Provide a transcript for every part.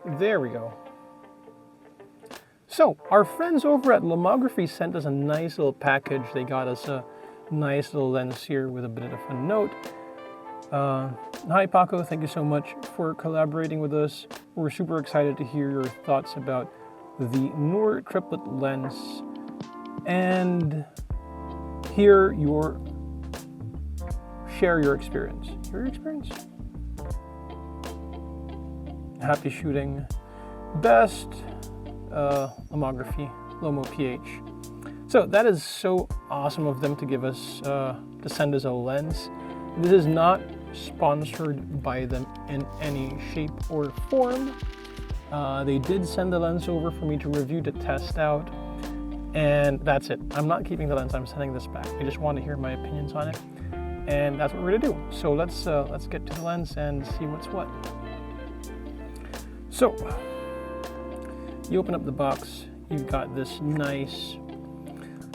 There we go. So our friends over at Lomography sent us a nice little package. They got us a nice little lens here with a bit of a note. Hi Paco, thank you so much for collaborating with us. We're super excited to hear your thoughts about the Nour Triplet lens and share your experience. Hear your experience? Happy shooting. Best Lomography, Lomo PH. So that is so awesome of them to give us, to send us a lens. This is not sponsored by them in any shape or form. They did send the lens over for me to review, to test out, and that's it. I'm not keeping the lens, I'm sending this back. I just want to hear my opinions on it, and that's what we're gonna do. So let's get to the lens and see what's what. So, you open up the box, you've got this nice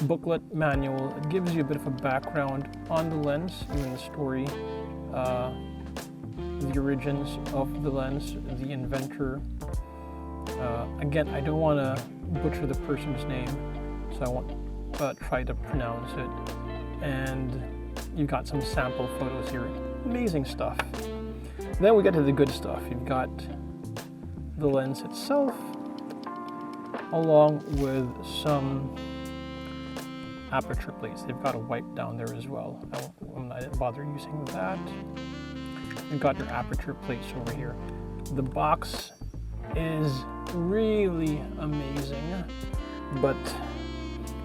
booklet manual. It gives you a bit of a background on the lens and the story, the origins of the lens, the inventor. Again, I don't want to butcher the person's name, so I won't try to pronounce it. And you've got some sample photos here. Amazing stuff. Then we get to the good stuff. You've got the lens itself, along with some aperture plates. They've got a wipe down there as well. I didn't bother using that. You've got your aperture plates over here. The box is really amazing, but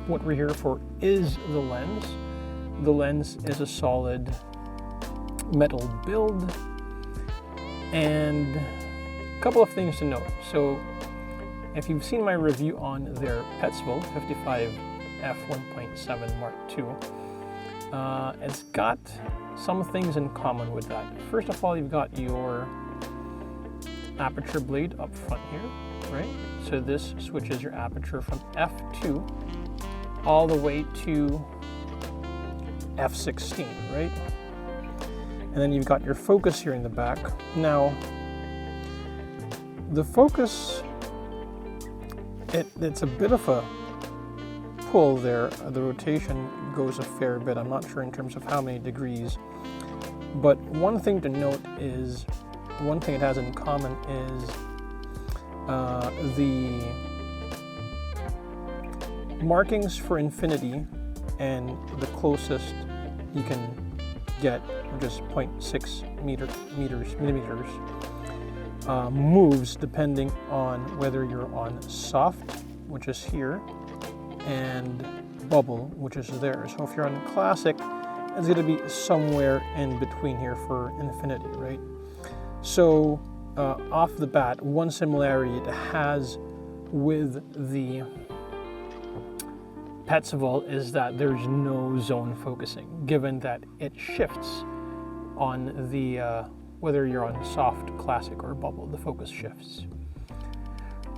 what we're here for is the lens. The lens is a solid metal build, and a couple of things to note. So if you've seen my review on their Petzval 55 f1.7 Mark II, it's got some things in common with that. First of all, you've got your aperture blade up front here, right? So this switches your aperture from f2 all the way to f16, right? And then you've got your focus here in the back. Now, the focus, it's a bit of a pull there. The rotation goes a fair bit. I'm not sure in terms of how many degrees, but one thing to note is, one thing it has in common is the markings for infinity, and the closest you can get, which is 0.6 millimeters, moves depending on whether you're on soft, which is here, and bubble, which is there. So if you're on classic, it's going to be somewhere in between here for infinity, right? So off the bat, one similarity it has with the Petzval is that there's no zone focusing, given that it shifts on the whether you're on soft, classic, or bubble, the focus shifts.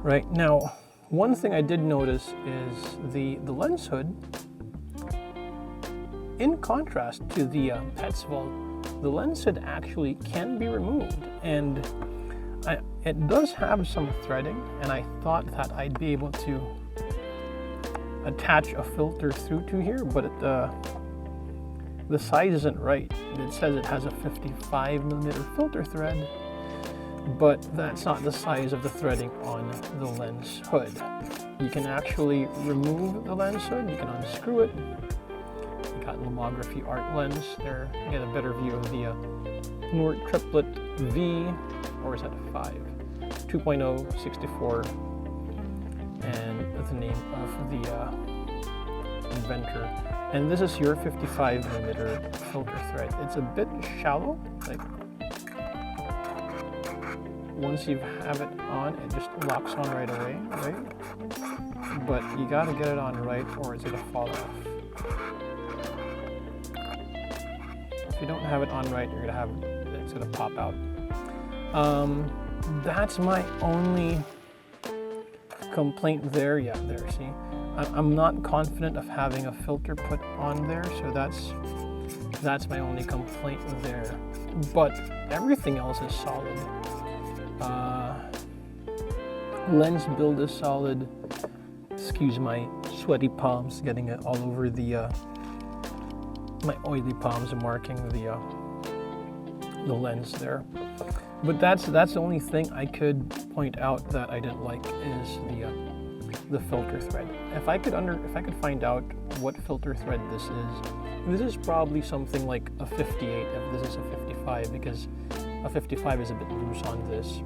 Right now, one thing I did notice is the lens hood. In contrast to the Petzval, the lens hood actually can be removed, and it does have some threading, and I thought that I'd be able to attach a filter through to here, but the size isn't right. It says it has a 55mm filter thread, but that's not the size of the threading on the lens hood. You can actually remove the lens hood, you can unscrew it. You got Lomography art lens there. You get a better view of the Nour Triplet V, or is that a 5? 2.0, 64, and the name of the inventor. And this is your 55mm filter thread. It's a bit shallow, like once you have it on, it just locks on right away, right? But you gotta get it on right or it's gonna fall off. If you don't have it on right, it's gonna pop out. That's my only complaint there. Yeah, there, see? I'm not confident of having a filter put on there, so that's my only complaint there. But everything else is solid. Lens build is solid. Excuse my sweaty palms, getting it all over the my oily palms and marking the lens there. But that's the only thing I could point out that I didn't like is the filter thread. If I could find out what filter thread this is probably something like a 58 if this is a 55, because a 55 is a bit loose on this.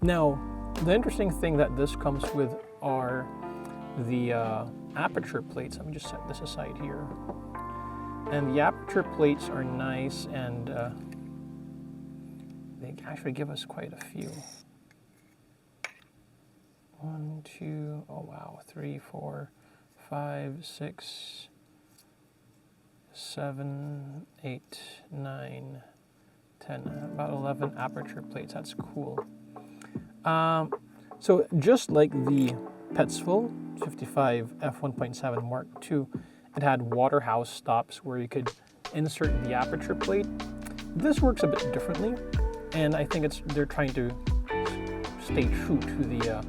Now, the interesting thing that this comes with are the aperture plates. Let me just set this aside here. And the aperture plates are nice, and they actually give us quite a few. 1, 2, oh wow, 3, 4, 5, 6, 7, 8, 9, 10, about 11 aperture plates. That's cool. So just like the Petzval 55 f1.7 Mark II, it had Waterhouse stops where you could insert the aperture plate. This works a bit differently, and I think they're trying to stay true to the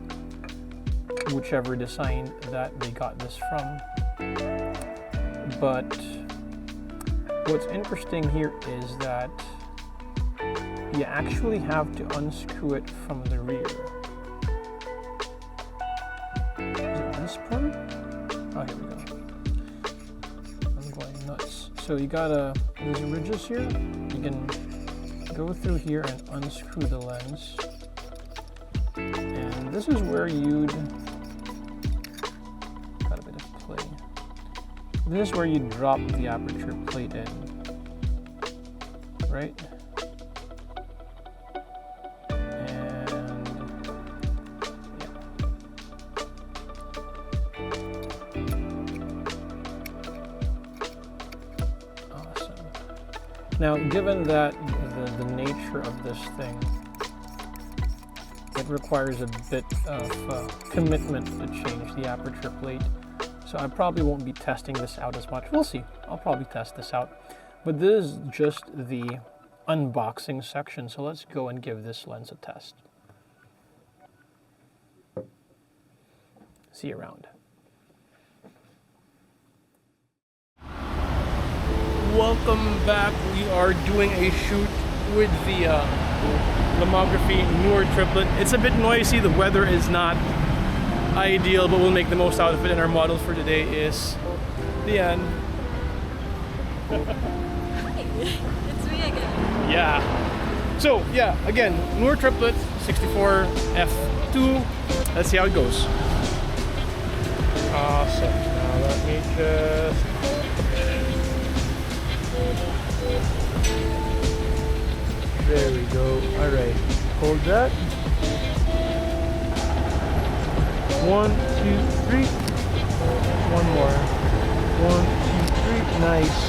whichever design that they got this from. But what's interesting here is that you actually have to unscrew it from the rear. Is it this part? Oh, here we go. I'm going nuts. So you got these ridges here. You can go through here and unscrew the lens. And this is where you'd, got a bit of play. This is where you drop the aperture plate in, right? Now, given that the nature of this thing, it requires a bit of commitment to change the aperture plate, so I probably won't be testing this out as much. We'll see. I'll probably test this out. But this is just the unboxing section, so let's go and give this lens a test. See you around. Welcome back. We are doing a shoot with the Lomography Nour Triplet. It's a bit noisy. The weather is not ideal, but we'll make the most out of it. And our model for today is Leanne. Hi, it's me again. Yeah. So yeah, again, Nour Triplet 64F2. Let's see how it goes. Awesome. Now let me just. There we go. All right. Hold that. 1, 2, 3. One more. 1, 2, 3. Nice.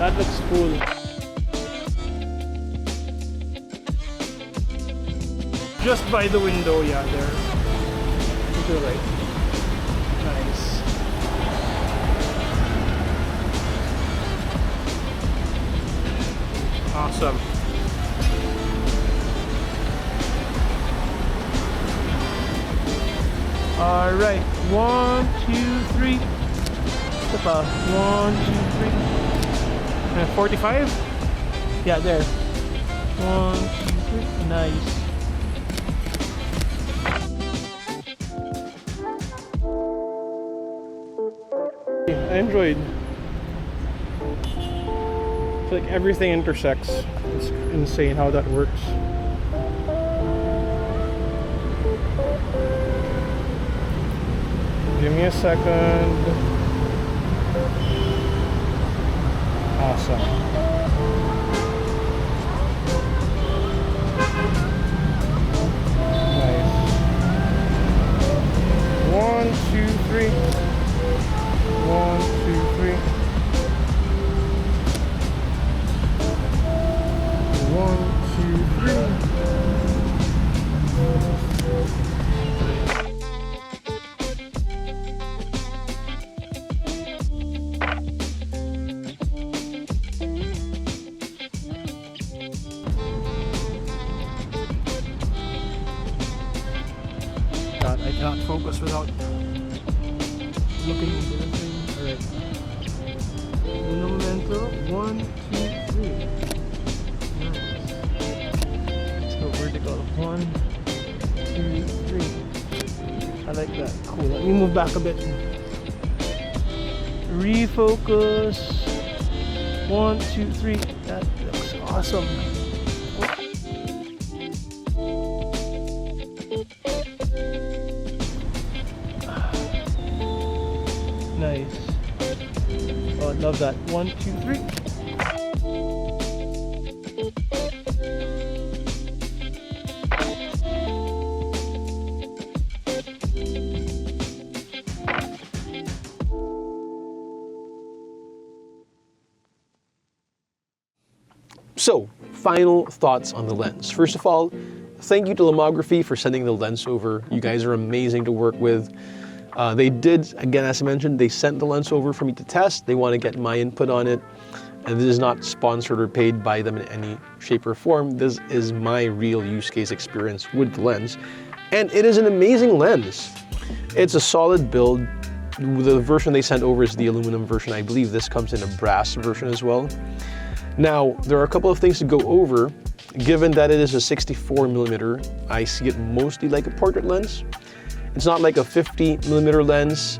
That looks cool. Just by the window, yeah, there. To the right. Nice. Awesome. All right, 1, 2, 3. Step up. 1, 2, 3. And 45? Yeah, there. 1, 2, 3. Nice. I enjoyed. It's like everything intersects. It's insane how that works. Give me a second. Awesome. Nice. 1, 2, 3. 1, 2, 3. 1, 2, 3. cannot focus without looking into the thing. Alright. Uno momento. 1, 2, 3. Nice. Let's go vertical. 1, 2, 3. I like that. Cool. Let me move back a bit. Refocus. 1, 2, 3. That looks awesome. Nice. Oh, I love that. 1, 2, 3. So, final thoughts on the lens. First of all, thank you to Lomography for sending the lens over. You guys are amazing to work with. They did, again, as I mentioned, they sent the lens over for me to test. They want to get my input on it. And this is not sponsored or paid by them in any shape or form. This is my real use case experience with the lens. And it is an amazing lens. It's a solid build. The version they sent over is the aluminum version. I believe this comes in a brass version as well. Now, there are a couple of things to go over. Given that it is a 64mm, I see it mostly like a portrait lens. It's not like a 50mm lens.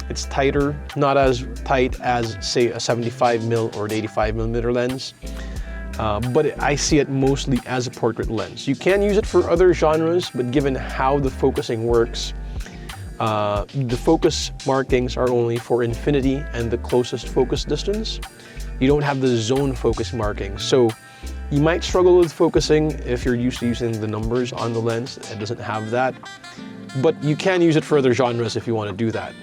It's tighter, not as tight as, say, a 75mm or an 85mm lens. But I see it mostly as a portrait lens. You can use it for other genres, but given how the focusing works, the focus markings are only for infinity and the closest focus distance. You don't have the zone focus markings. So you might struggle with focusing if you're used to using the numbers on the lens. It doesn't have that. But you can use it for other genres if you want to do that.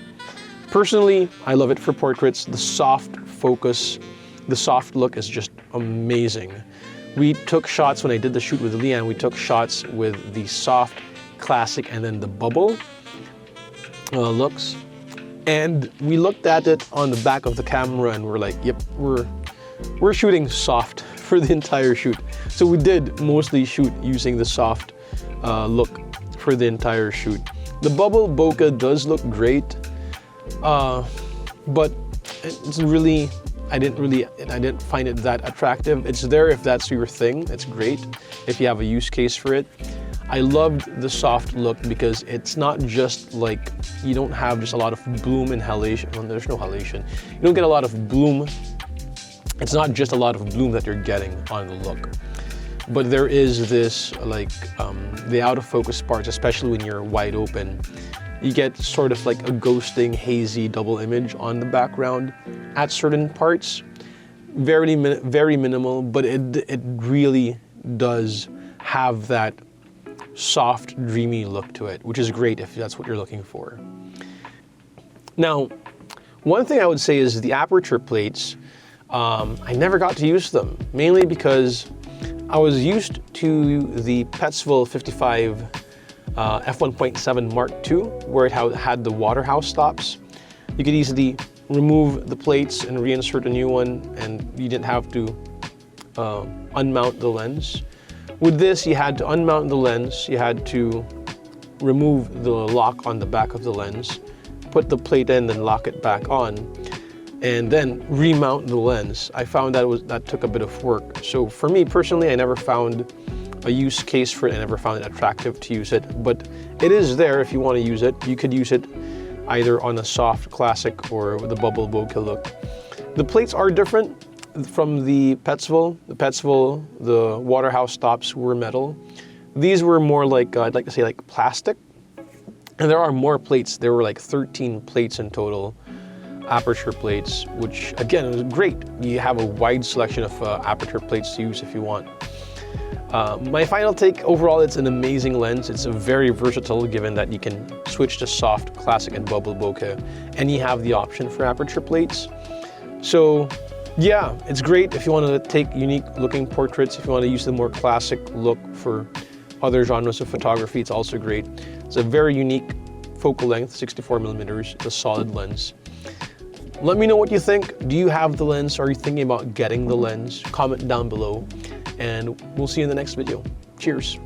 Personally, I love it for portraits. The soft focus, the soft look is just amazing. We took shots when I did the shoot with Leanne, we took shots with the soft, classic, and then the bubble looks. And we looked at it on the back of the camera and we're like, yep, we're shooting soft for the entire shoot. So we did mostly shoot using the soft look for the entire shoot. The bubble bokeh does look great, but it's really, I didn't find it that attractive. It's there if that's your thing. It's great if you have a use case for it. I loved the soft look because it's not just like, you don't have just a lot of bloom and halation. Well, there's no halation. You don't get a lot of bloom. It's not just a lot of bloom that you're getting on the look. But there is this, like, the out of focus parts, especially when you're wide open, you get sort of like a ghosting, hazy double image on the background at certain parts. Very minimal, but it really does have that soft, dreamy look to it, which is great if that's what you're looking for. Now, one thing I would say is the aperture plates, I never got to use them, mainly because I was used to the Petzval 55 f1.7 Mark II, where it had the Waterhouse stops. You could easily remove the plates and reinsert a new one, and you didn't have to unmount the lens. With this, you had to unmount the lens, you had to remove the lock on the back of the lens, put the plate in, then lock it back on, and then remount the lens. I found that took a bit of work. So for me personally, I never found a use case for it. I never found it attractive to use it, but it is there if you want to use it. You could use it either on a soft classic or the bubble bokeh look. The plates are different from the Petzval. The Petzval, the Waterhouse stops were metal. These were more like, I'd like to say like plastic. And there are more plates. There were like 13 plates in total, aperture plates, which again, is great. You have a wide selection of aperture plates to use if you want. My final take, overall, it's an amazing lens. It's a very versatile, given that you can switch to soft, classic, and bubble bokeh, and you have the option for aperture plates. So yeah, it's great if you want to take unique looking portraits. If you want to use the more classic look for other genres of photography, it's also great. It's a very unique focal length, 64mm. It's a solid lens. Let me know what you think. Do you have the lens? Are you thinking about getting the lens? Comment down below, and we'll see you in the next video. Cheers.